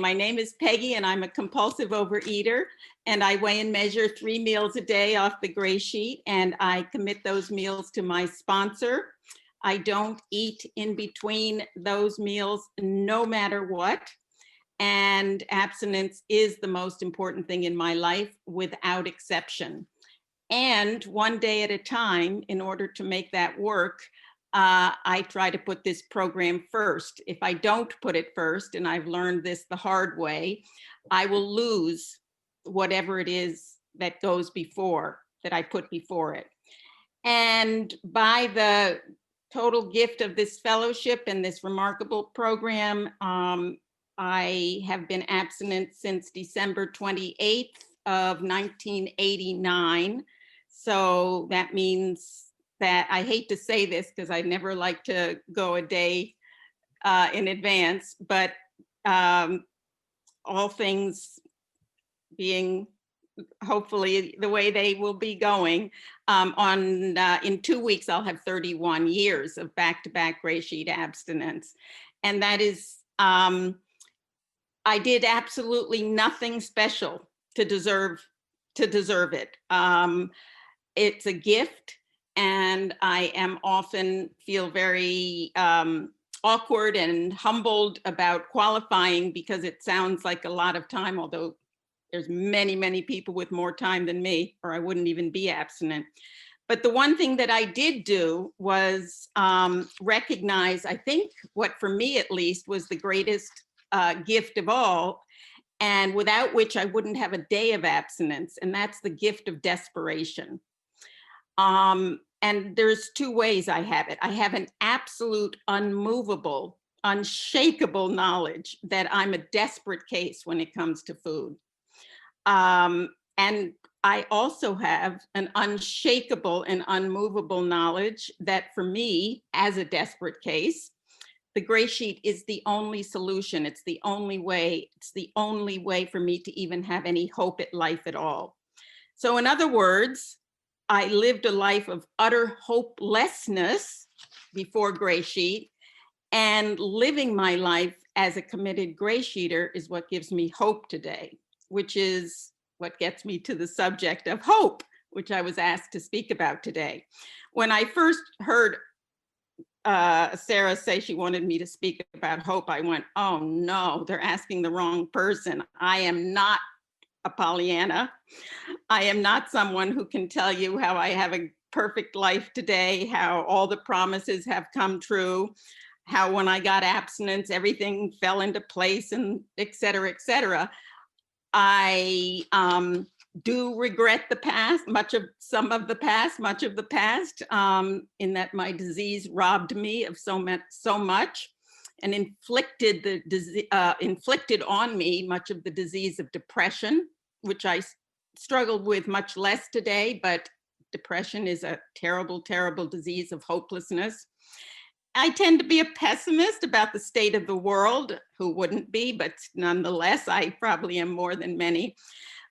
My name is Peggy and I'm a compulsive overeater, and I weigh and measure 3 meals a day off the gray sheet, and I commit those meals to my sponsor. I don't eat in between those meals no matter what, and abstinence is the most important thing in my life without exception. And one day at a time, in order to make that work, I try to put this program first. If I don't put it first, and I've learned this the hard way, I will lose whatever it is that goes before, that I put before it. And by the total gift of this fellowship and this remarkable program, I have been abstinent since December 28th of 1989. So that means that I hate to say this because I never like to go a day in advance, but all things being hopefully the way they will be going, in 2 weeks, I'll have 31 years of back-to-back gray sheet abstinence. And that is, I did absolutely nothing special to deserve it. It's a gift, and I am often feel very awkward and humbled about qualifying because it sounds like a lot of time, although there's many, many people with more time than me, or I wouldn't even be abstinent. But the one thing that I did do was recognize, I think, what for me at least was the greatest gift of all, and without which I wouldn't have a day of abstinence, and that's the gift of desperation. And there's 2 ways I have it. I have an absolute, unmovable, unshakable knowledge that I'm a desperate case when it comes to food. And I also have an unshakable and unmovable knowledge that for me, as a desperate case, the gray sheet is the only solution. It's the only way. It's the only way for me to even have any hope at life at all. So in other words, I lived a life of utter hopelessness before gray sheet, and living my life as a committed gray sheeter is what gives me hope today, which is what gets me to the subject of hope, which I was asked to speak about today. When I first heard Sarah say she wanted me to speak about hope, I went, oh no, they're asking the wrong person. I am not a Pollyanna. I am not someone who can tell you how I have a perfect life today, how all the promises have come true, how when I got abstinence, everything fell into place, and et cetera, et cetera. I do regret the past, much of the past, in that my disease robbed me of so much, and inflicted on me much of the disease of depression, which I struggled with much less today, but depression is a terrible, terrible disease of hopelessness. I tend to be a pessimist about the state of the world. Who wouldn't be? But nonetheless, I probably am more than many.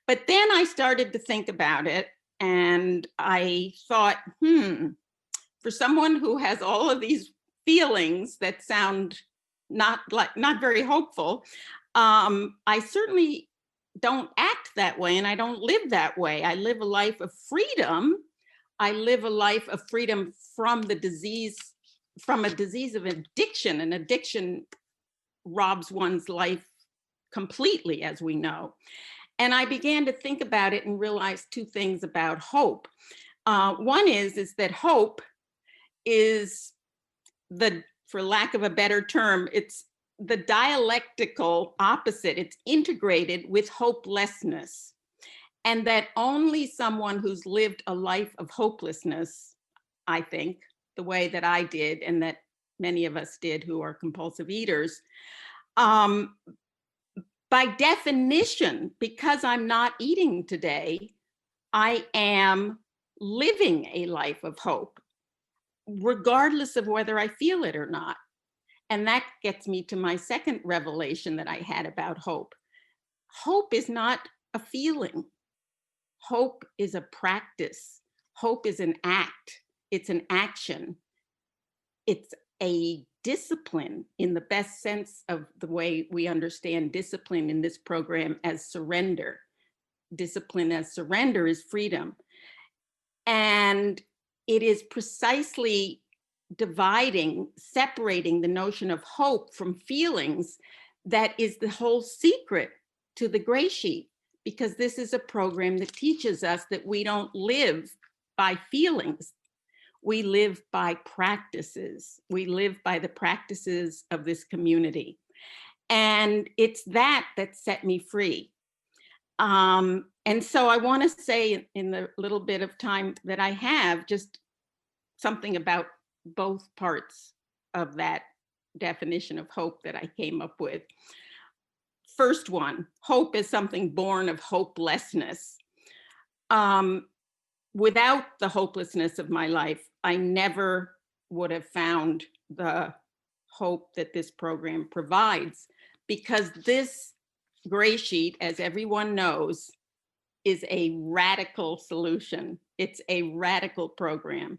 But then I started to think about it, and I thought, for someone who has all of these feelings that sound not very hopeful, I certainly don't act that way, and I don't live that way. I live a life of freedom. I live a life of freedom from the disease, from a disease of addiction, and addiction robs one's life completely, as we know. And I began to think about it and realize 2 things about hope. One is that hope is for lack of a better term, it's the dialectical opposite. It's integrated with hopelessness. And that only someone who's lived a life of hopelessness, I think, the way that I did, and that many of us did who are compulsive eaters, by definition, because I'm not eating today, I am living a life of hope, regardless of whether I feel it or not. And that gets me to my second revelation that I had about hope. Hope is not a feeling. Hope is a practice. Hope is an act. It's an action. It's a discipline in the best sense of the way we understand discipline in this program as surrender. Discipline as surrender is freedom. And it is precisely separating the notion of hope from feelings that is the whole secret to the Gray Sheet, because this is a program that teaches us that we don't live by feelings. We live by practices. We live by the practices of this community. And it's that set me free. And so I want to say in the little bit of time that I have, just something about both parts of that definition of hope that I came up with. First one, hope is something born of hopelessness. Without the hopelessness of my life, I never would have found the hope that this program provides, because this Gray Sheet, as everyone knows, is a radical solution. It's a radical program.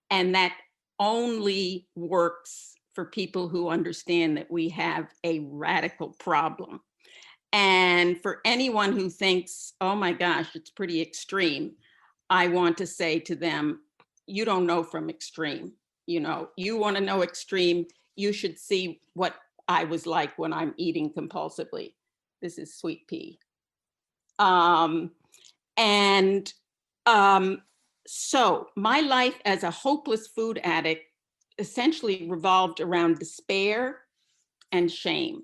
And that only works for people who understand that we have a radical problem. And for anyone who thinks, oh my gosh, it's pretty extreme, I want to say to them, you don't know from extreme. You know, you want to know extreme, you should see what I was like when I'm eating compulsively. This is sweet pea. So my life as a hopeless food addict essentially revolved around despair and shame.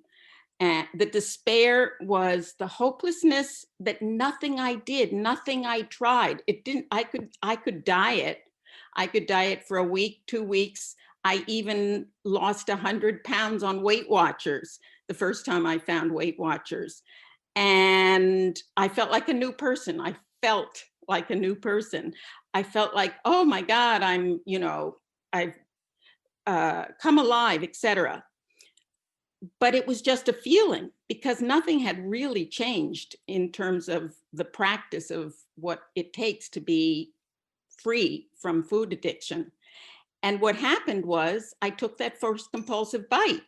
And the despair was the hopelessness that nothing I did, nothing I tried. I could diet. I could diet for a week, 2 weeks. I even lost 100 pounds on Weight Watchers the first time I found Weight Watchers. And I felt like a new person. I felt like a new person. I felt like, oh my God, I've come alive, etc. But it was just a feeling, because nothing had really changed in terms of the practice of what it takes to be free from food addiction. And what happened was I took that first compulsive bite.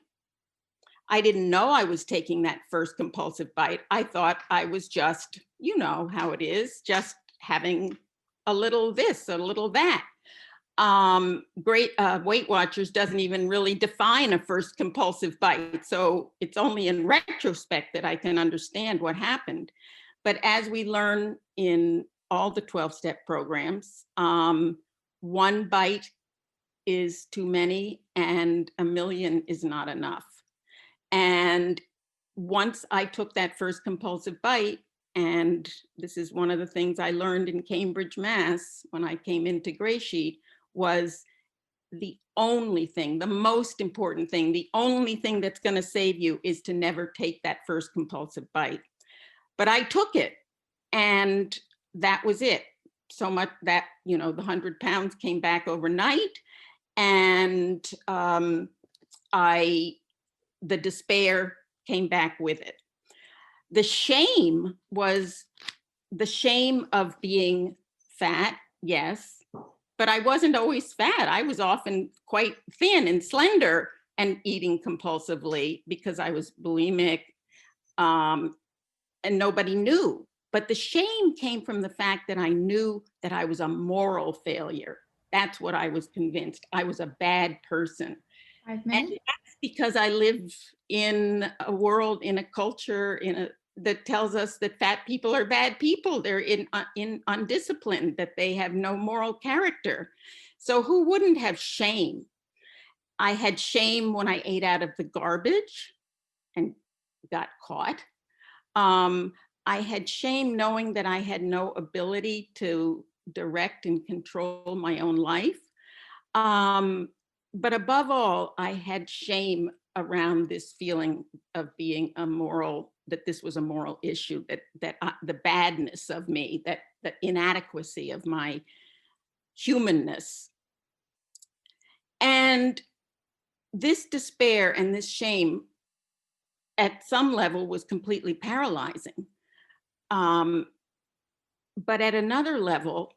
I didn't know I was taking that first compulsive bite. I thought I was just, you know how it is, just having a little this, a little that. Weight Watchers doesn't even really define a first compulsive bite. So it's only in retrospect that I can understand what happened. But as we learn in all the 12-step programs, one bite is too many and a million is not enough. And once I took that first compulsive bite, and this is one of the things I learned in Cambridge, Mass, when I came into Gray Sheet, was the only thing, the most important thing, the only thing that's going to save you is to never take that first compulsive bite. But I took it, and that was it. So much that, the 100 pounds came back overnight, and the despair came back with it. The shame was the shame of being fat, yes, but I wasn't always fat. I was often quite thin and slender and eating compulsively because I was bulimic, and nobody knew. But the shame came from the fact that I knew that I was a moral failure. That's what I was convinced. I was a bad person. And that's because I live in a world, in a culture, that tells us that fat people are bad people. They're undisciplined, that they have no moral character. So who wouldn't have shame? I had shame when I ate out of the garbage and got caught. I had shame knowing that I had no ability to direct and control my own life. But above all, I had shame around this feeling of being that this was a moral issue, that the badness of me, that the inadequacy of my humanness. And this despair and this shame at some level was completely paralyzing. But at another level,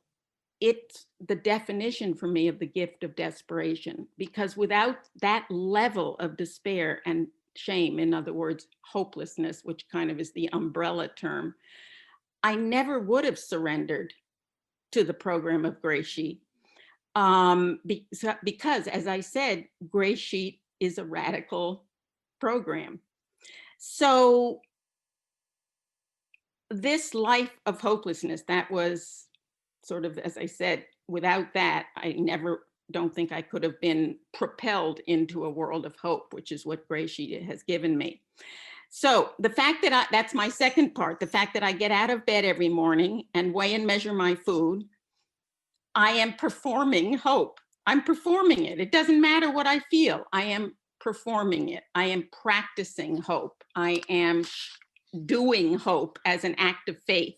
it's the definition for me of the gift of desperation, because without that level of despair and shame, in other words, hopelessness, which kind of is the umbrella term, I never would have surrendered to the program of Gray Sheet. Because, as I said, Gray Sheet is a radical program. So this life of hopelessness, that was sort of, as I said, without that, I don't think I could have been propelled into a world of hope, which is what Gray Sheet has given me. So the fact that that's my second part, the fact that I get out of bed every morning and weigh and measure my food, I am performing hope. I'm performing it. It doesn't matter what I feel. I am performing it. I am practicing hope. I am doing hope as an act of faith.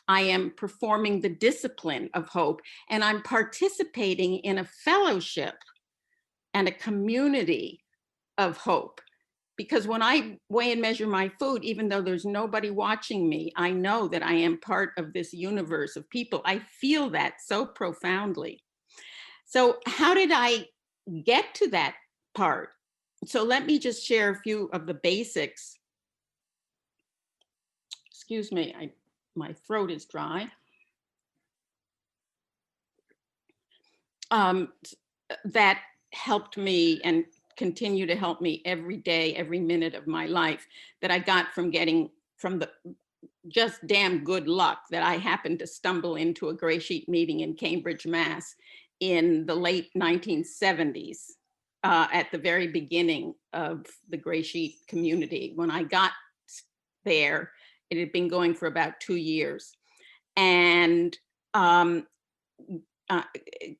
I am performing the discipline of hope, and I'm participating in a fellowship and a community of hope. Because when I weigh and measure my food, even though there's nobody watching me, I know that I am part of this universe of people. I feel that so profoundly. So how did I get to that part? So let me just share a few of the basics. Excuse me, my throat is dry. That helped me and continue to help me every day, every minute of my life, that I got from the just damn good luck that I happened to stumble into a Gray Sheet meeting in Cambridge, Mass. In the late 1970s, at the very beginning of the Gray Sheet community. When I got there, it had been going for about 2 years. And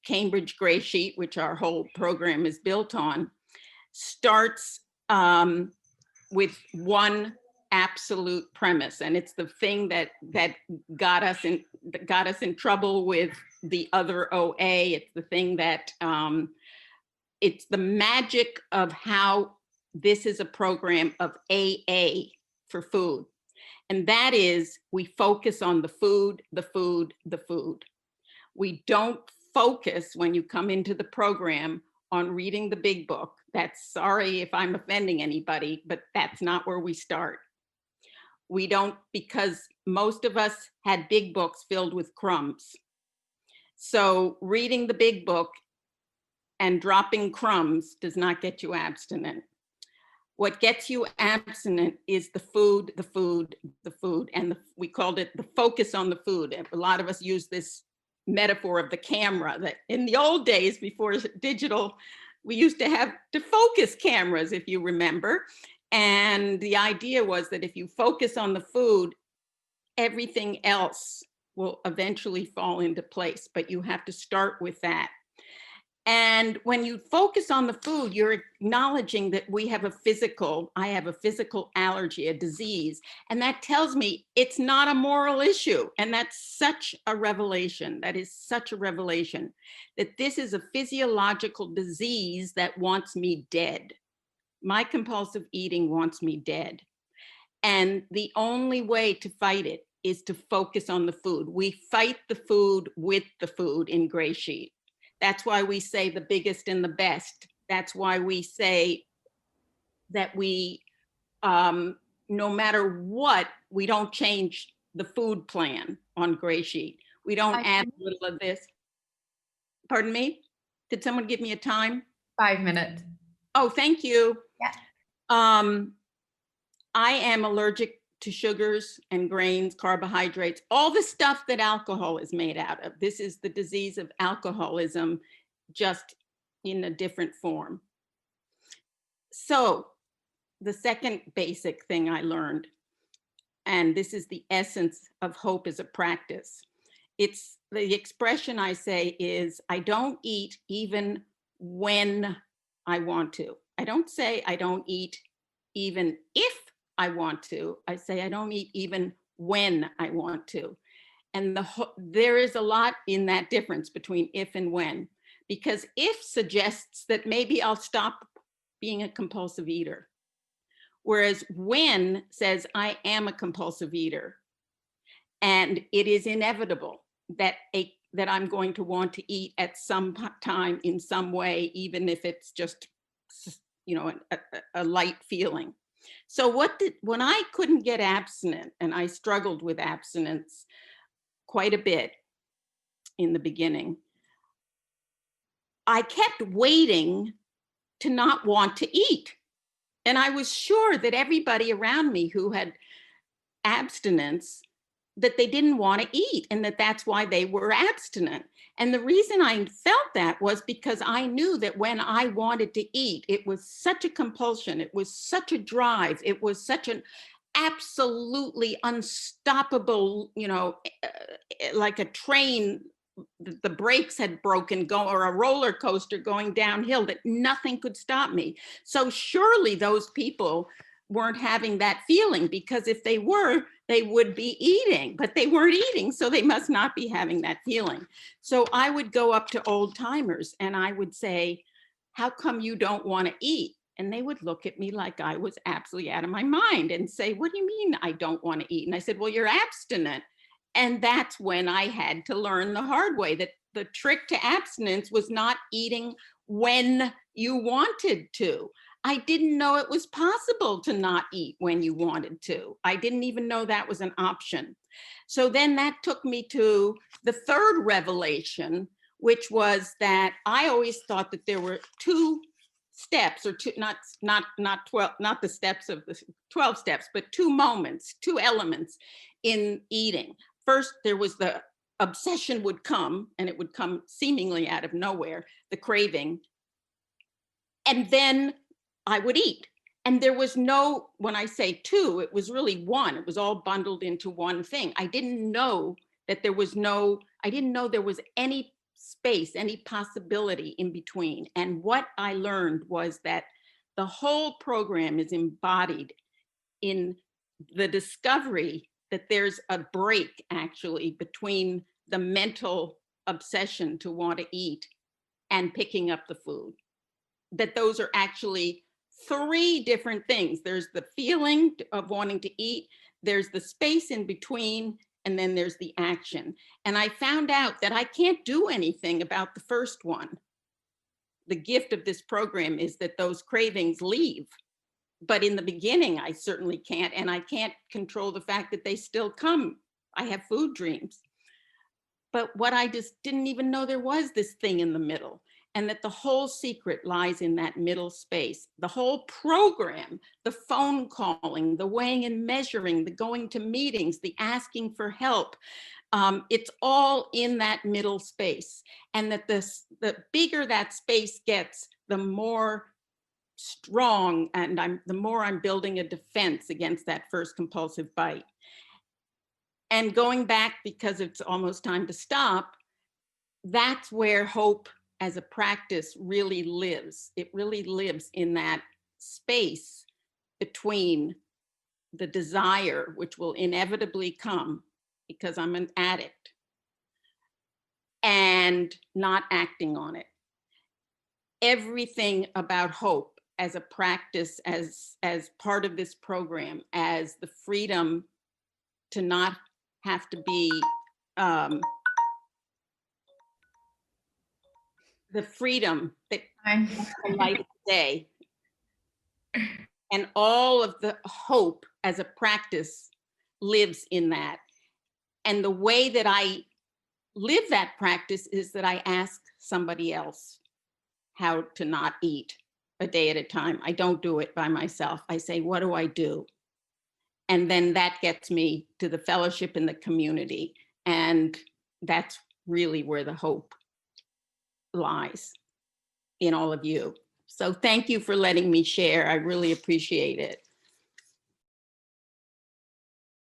Cambridge Gray Sheet, which our whole program is built on, starts with one absolute premise, and it's the thing that got us in trouble with the other OA. It's the thing that it's the magic of how this is a program of AA for food, and that is we focus on the food, the food, the food. We don't focus when you come into the program on reading the big book. That's, sorry if I'm offending anybody, but that's not where we start. We don't, because most of us had big books filled with crumbs. So reading the big book and dropping crumbs does not get you abstinent. What gets you abstinent is the food, the food, the food. And we called it the focus on the food. A lot of us use this metaphor of the camera, that in the old days before digital, we used to have to focus cameras, if you remember. And the idea was that if you focus on the food, everything else will eventually fall into place, but you have to start with that. And when you focus on the food, you're acknowledging that I have a physical allergy, a disease, and that tells me it's not a moral issue. And that's such a revelation. That is such a revelation, that this is a physiological disease that wants me dead. My compulsive eating wants me dead. And the only way to fight it is to focus on the food. We fight the food with the food in Gray Sheet. That's why we say the biggest and the best. That's why we say that we, no matter what, we don't change the food plan on Gray Sheet. We don't add a little of this. Pardon me? Could someone give me a time? 5 minutes. Oh, thank you. Yeah. I am allergic to sugars and grains, carbohydrates, all the stuff that alcohol is made out of. This is the disease of alcoholism, just in a different form. So the second basic thing I learned, and this is the essence of hope as a practice. It's the expression I say is, I don't eat even when I want to. I don't say I don't eat even if I want to. I say I don't eat even when I want to. And there is a lot in that difference between if and when, because if suggests that maybe I'll stop being a compulsive eater, whereas when says I am a compulsive eater. And it is inevitable that that I'm going to want to eat at some time in some way, even if it's just, you know, a light feeling. So when I couldn't get abstinent, and I struggled with abstinence quite a bit in the beginning, I kept waiting to not want to eat. And I was sure that everybody around me who had abstinence, that they didn't want to eat, and that's why they were abstinent. And the reason I felt that was because I knew that when I wanted to eat, it was such a compulsion, it was such a drive, it was such an absolutely unstoppable, you know, like a train, the brakes had broken, or a roller coaster going downhill, that nothing could stop me. So surely those people weren't having that feeling, because if they were, they would be eating, but they weren't eating, so they must not be having that feeling. So I would go up to old timers and I would say, how come you don't want to eat? And they would look at me like I was absolutely out of my mind and say, what do you mean I don't want to eat? And I said, well, you're abstinent. And that's when I had to learn the hard way that the trick to abstinence was not eating when you wanted to. I didn't know it was possible to not eat when you wanted to. I didn't even know that was an option. So then that took me to the third revelation, which was that I always thought that there were two steps, or two, not 12, not the steps of the 12 steps, but two moments, two elements in eating. First, there was the obsession would come, and it would come seemingly out of nowhere, the craving. And then I would eat. And there was no, when I say two, it was really one. It was all bundled into one thing. I didn't know that there was I didn't know there was any space, any possibility in between. And what I learned was that the whole program is embodied in the discovery that there's a break actually between the mental obsession to want to eat and picking up the food. That those are actually three different things. There's the feeling of wanting to eat, there's the space in between, and then there's the action. And I found out that I can't do anything about the first one. The gift of this program is that those cravings leave. But in the beginning, I certainly can't, and I can't control the fact that they still come. I have food dreams. But what I just didn't even know there was this thing in the middle, and that the whole secret lies in that middle space. The whole program, the phone calling, the weighing and measuring, the going to meetings, the asking for help, it's all in that middle space. And that the bigger that space gets, the more strong, and the more I'm building a defense against that first compulsive bite. And going back, because it's almost time to stop, that's where hope as a practice really lives. It really lives in that space between the desire, which will inevitably come because I'm an addict, and not acting on it. Everything about hope as a practice, as part of this program, as the freedom to not have to be the freedom that the light of day, and all of the hope as a practice lives in that. And the way that I live that practice is that I ask somebody else how to not eat a day at a time. I don't do it by myself. I say, what do I do? And then that gets me to the fellowship in the community. And that's really where the hope lies, in all of you. So thank you for letting me share. I really appreciate it.